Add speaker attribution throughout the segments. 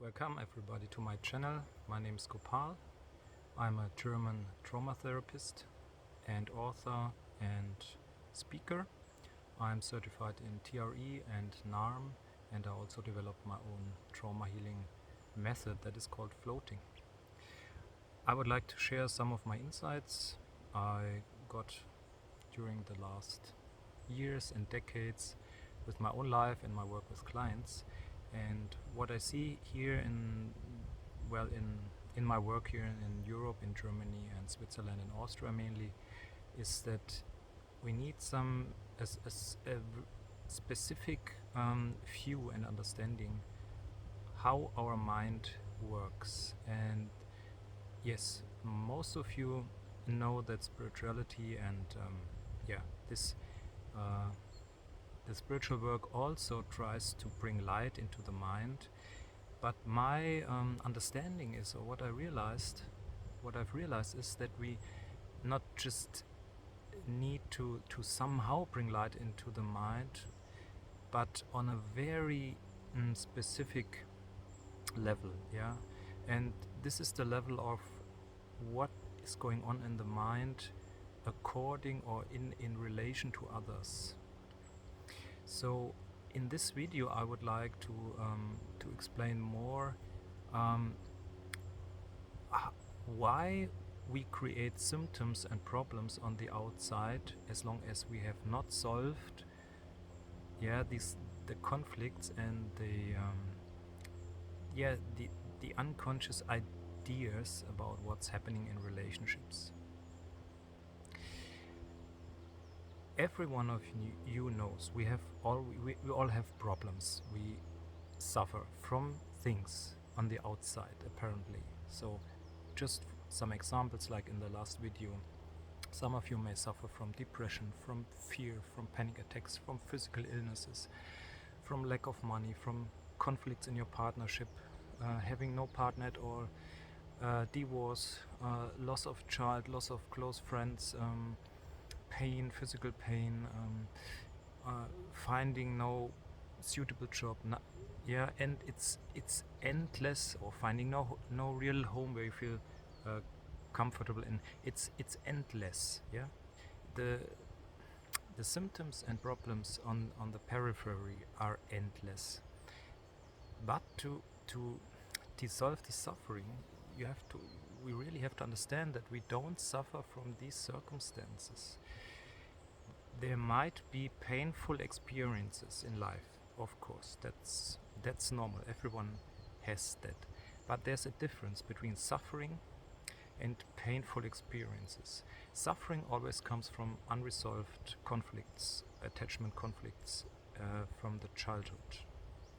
Speaker 1: Welcome everybody to my channel. My name is Gopal. I'm a German trauma therapist and author and speaker. I'm certified in TRE and NARM, and I also developed my own trauma healing method that is called floating. I would like to share some of my insights I got during the last years and decades with my own life and my work with clients. And what I see here in my work here in Europe, in Germany and Switzerland and Austria mainly, is that we need a specific view and understanding how our mind works. And yes, most of you know that spirituality and this the spiritual work also tries to bring light into the mind, but my understanding is, or what I've realized is that we not just need to somehow bring light into the mind, but on a very specific level, yeah. And this is the level of what is going on in the mind according or in relation to others. So in this video I would like to explain more why we create symptoms and problems on the outside as long as we have not solved the conflicts and the unconscious ideas about what's happening in relationships. Every one of you knows we all have problems. We suffer from things on the outside, apparently. So just some examples, like in the last video, some of you may suffer from depression, from fear, from panic attacks, from physical illnesses, from lack of money, from conflicts in your partnership, having no partner at all, divorce, loss of child, loss of close friends, pain, physical pain, finding no suitable job, and it's endless, or finding no real home where you feel comfortable in. It's endless, yeah. The symptoms and problems on the periphery are endless, but to dissolve the suffering, we really have to understand that we don't suffer from these circumstances. There might be painful experiences in life, of course, that's normal, everyone has that. But there's a difference between suffering and painful experiences. Suffering always comes from unresolved conflicts, attachment conflicts from the childhood.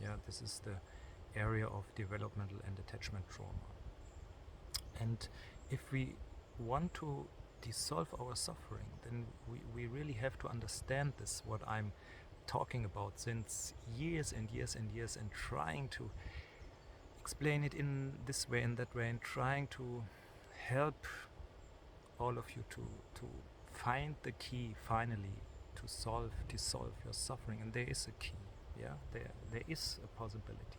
Speaker 1: Yeah, this is the area of developmental and attachment trauma. And if we want to dissolve our suffering, then we really have to understand this, what I'm talking about since years and years and years, and trying to explain it in this way and that way, and trying to help all of you to find the key finally to dissolve your suffering. And there is a key, yeah, there is a possibility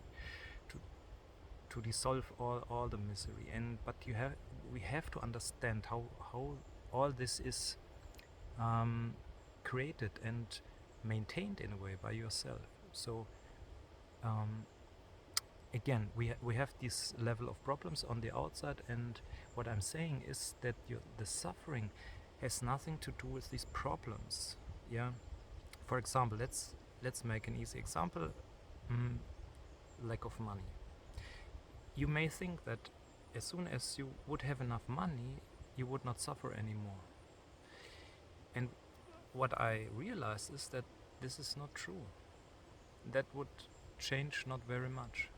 Speaker 1: to dissolve all the misery. But we have to understand how all this is created and maintained in a way by yourself. So again, we have this level of problems on the outside, and what I'm saying is that the suffering has nothing to do with these problems. Yeah. For example, let's make an easy example. Lack of money. You may think that as soon as you would have enough money, you would not suffer anymore. And what I realized is that this is not true. That would change not very much,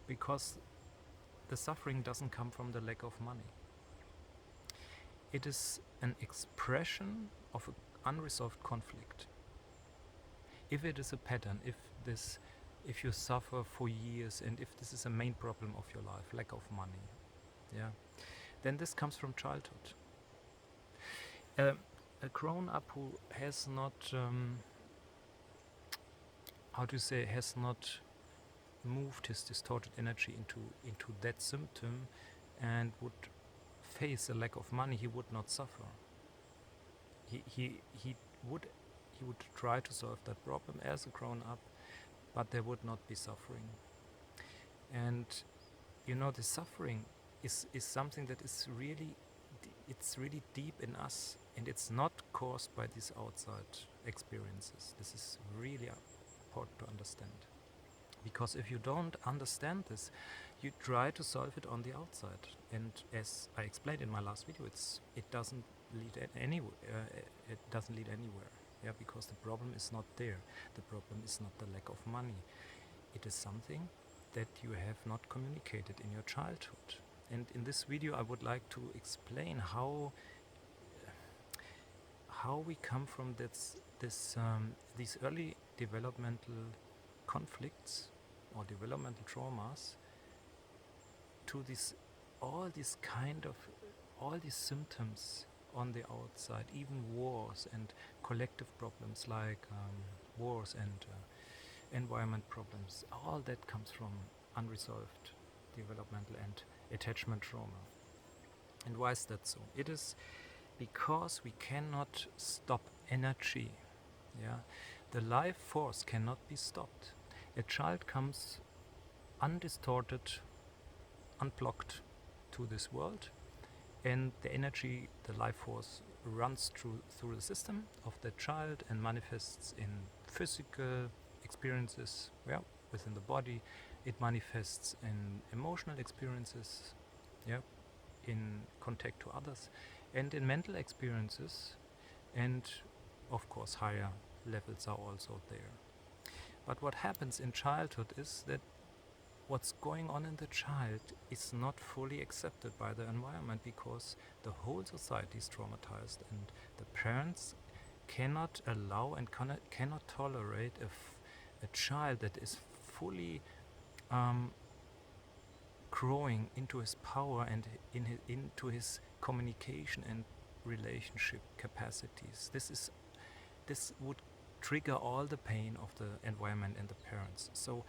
Speaker 1: because the suffering doesn't come from the lack of money. It is an expression of an unresolved conflict. If it is a pattern, if you suffer for years, and if this is a main problem of your life, lack of money, yeah, then this comes from childhood. A grown-up who has not, has not moved his distorted energy into that symptom and would face a lack of money, he would not suffer. He would try to solve that problem as a grown up, but there would not be suffering. And the suffering is something that is really it's really deep in us, and it's not caused by these outside experiences. This is really important to understand, because if you don't understand this, you try to solve it on the outside, and as I explained in my last video, it doesn't lead anywhere. It doesn't lead anywhere. Yeah, because the problem is not there. The problem is not the lack of money. It is something that you have not communicated in your childhood. And in this video I would like to explain how we come from these early developmental conflicts or developmental traumas to all these symptoms on the outside, even wars and collective problems like wars and environment problems. All that comes from unresolved developmental and attachment trauma. And why is that so? It is because we cannot stop energy. Yeah, the life force cannot be stopped. A child comes undistorted, unblocked to this world, and the energy, the life force, runs through the system of the child and manifests in physical experiences, within the body. It manifests in emotional experiences, in contact to others, and in mental experiences, and of course higher levels are also there. But what happens in childhood is that what's going on in the child is not fully accepted by the environment, because the whole society is traumatized, and the parents cannot allow and cannot tolerate a child that is fully growing into his power and into his communication and relationship capacities. This would trigger all the pain of the environment and the parents. So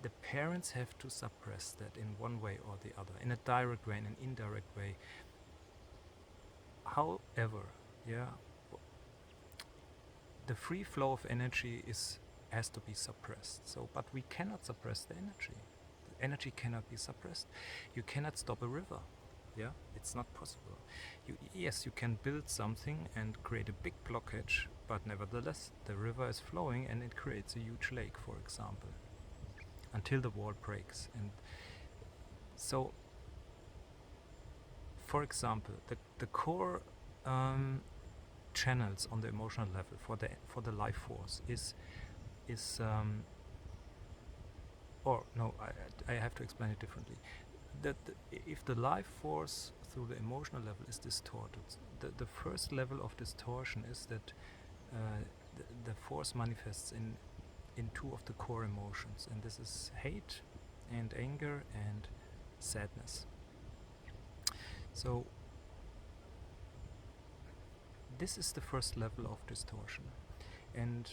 Speaker 1: the parents have to suppress that in one way or the other, in a direct way and an indirect way. However, the free flow of energy has to be suppressed. So, but we cannot suppress the energy. The energy cannot be suppressed. You cannot stop a river. Yeah, it's not possible. Yes, you can build something and create a big blockage, but nevertheless, the river is flowing and it creates a huge lake, for example, until the wall breaks. And so, for example, the core channels on the emotional level for the life force I have to explain it differently. If the life force through the emotional level is distorted, the first level of distortion is that the force manifests in two of the core emotions, and this is hate and anger and sadness. So this is the first level of distortion, and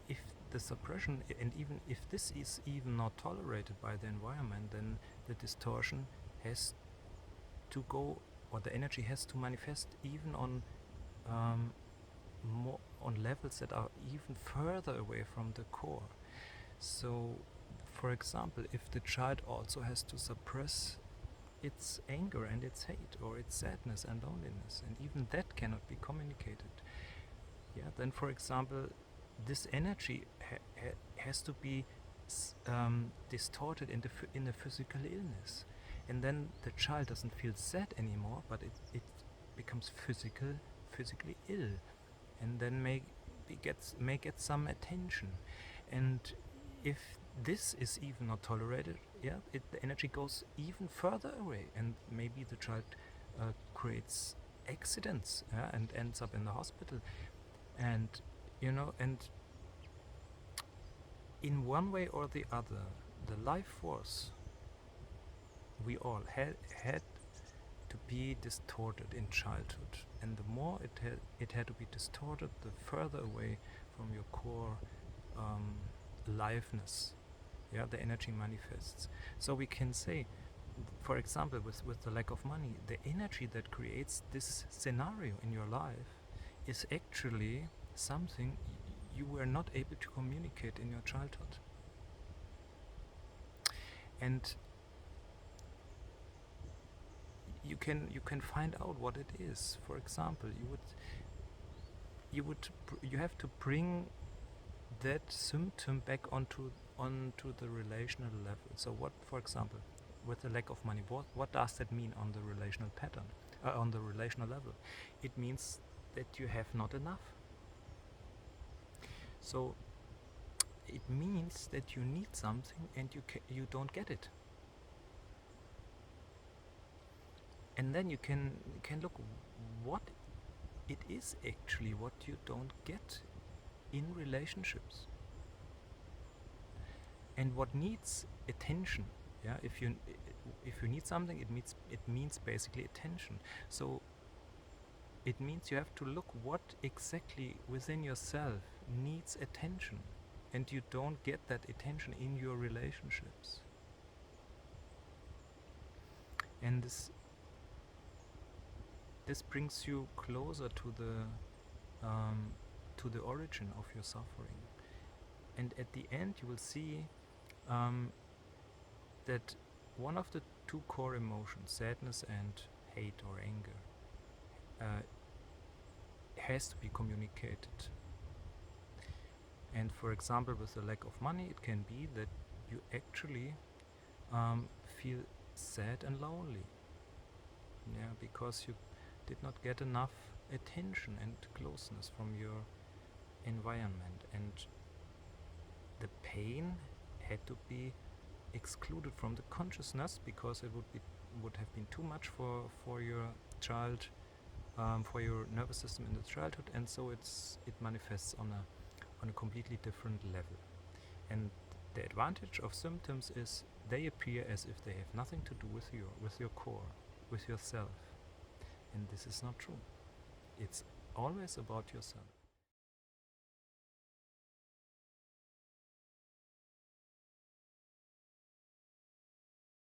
Speaker 1: if the suppression, and even if this is even not tolerated by the environment, then the distortion has to go, or the energy has to manifest even on levels that are even further away from the core. So, for example, if the child also has to suppress its anger and its hate, or its sadness and loneliness, and even that cannot be communicated, then, for example, this energy has to be distorted in a physical illness, and then the child doesn't feel sad anymore, but it becomes physically ill, and then may get some attention. And if this is even not tolerated, the energy goes even further away, and maybe the child creates accidents and ends up in the hospital. And and in one way or the other, the life force we all had to be distorted in childhood, and the more it had to be distorted, the further away from your core aliveness Yeah, the energy manifests. So we can say, for example, with the lack of money, the energy that creates this scenario in your life is actually something you were not able to communicate in your childhood. And you can find out what it is. For example, you have to bring that symptom back onto the relational level. So what, for example, with the lack of money, what does that mean on the relational pattern, on the relational level? It means that you have not enough. So it means that you need something and you don't get it. And then you can look what it is actually what you don't get in relationships, and what needs attention. Yeah, if you need something, it means basically attention. So it means you have to look what exactly within yourself needs attention, and you don't get that attention in your relationships. And this brings you closer to the origin of your suffering. And at the end, you will see that one of the two core emotions, sadness and hate or anger, has to be communicated. And for example, with the lack of money, it can be that you actually feel sad and lonely. Yeah, because you did not get enough attention and closeness from your environment, and the pain had to be excluded from the consciousness because it would have been too much for your child, for your nervous system in the childhood, and so it manifests on a completely different level. And the advantage of symptoms is they appear as if they have nothing to do with your core, with yourself, and this is not true. It's always about yourself.